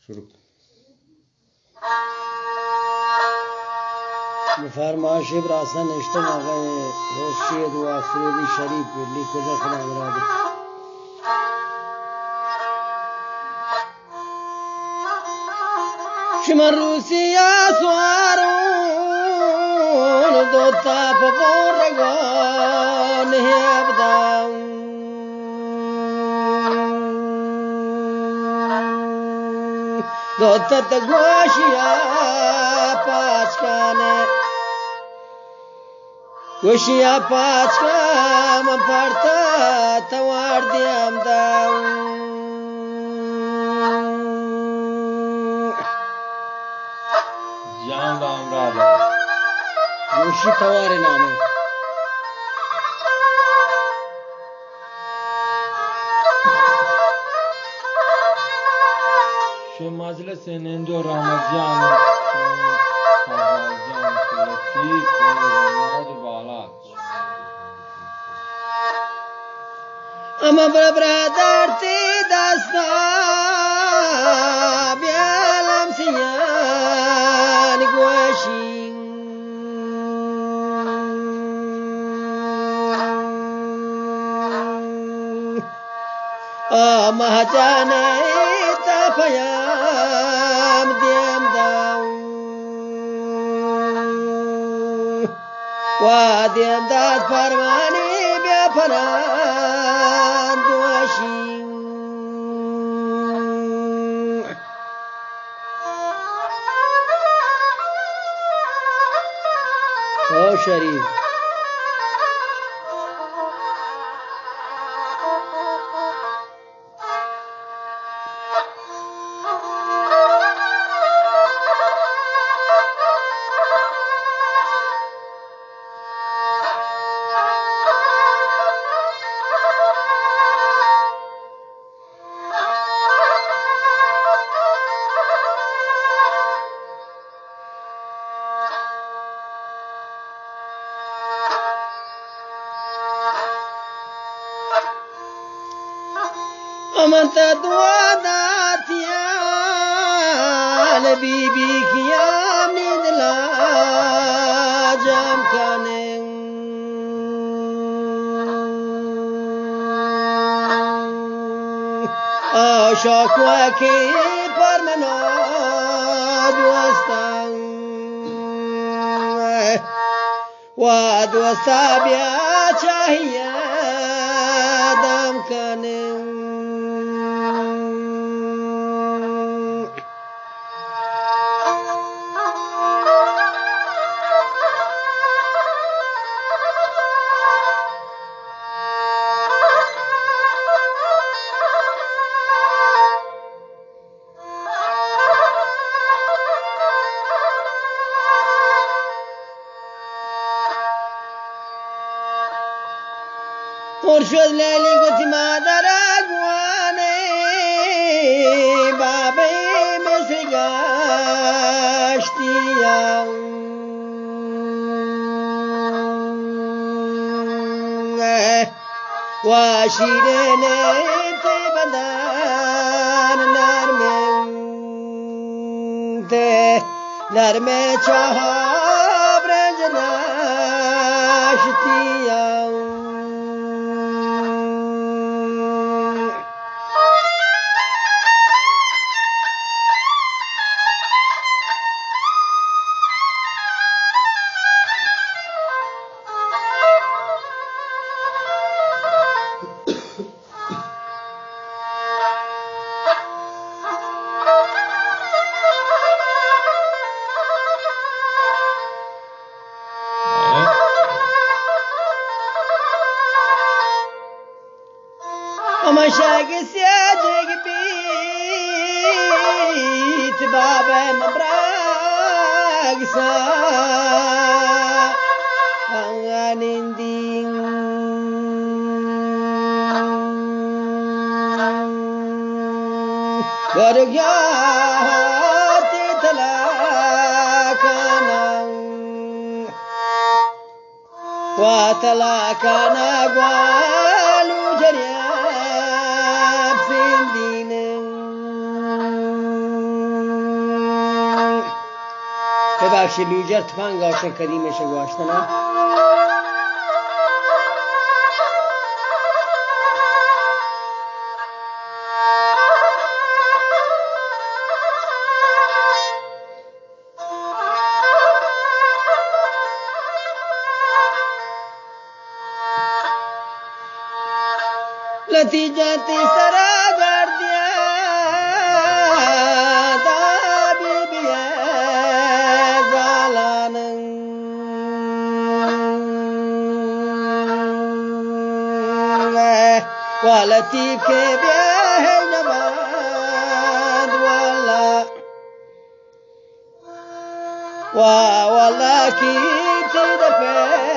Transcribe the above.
شروع به فرمایش ابراهیم نوشتن آقای رشید و خیلی شریف بلی کجا خدا مراده شمن روسیا سوارون دوتا پبرگان هبدان دوتا تگوشیا پاچکانه گوشیا پاچکا من پرتا توار دیم داون جان دام رادا گوشی توار نامه شو مجلس نندو رحمت جان فضل جان لطیف و بالات اما برادر تی دستا بیالم سیان گوشی اما جانه تا پیام دیم داو و دیم داد فرمانی بیا پنان دوشی او شریف من تدوا داتيال بيبي كيام ندلا جام كانه شاكوا كي پرمنا دوستا و دوستا بیا چاہیے دام کانه مرشد لیلی گوتی مادر اگوانه بابه مصر گشتیم و شیرینه تی بدن نرمه چاها برنج نشتیم اما شاق سيادك بيت بابا مبراق سا انندين ورقيا تتلاكنا وتلاكنا قالوا جريا ببخشید لیجر تفنگ آشن کریمش گواشتنا لتیجتی سرا گردیا دا بیبیه زالانن ولطیف کے بیه نباد والله کی تدفع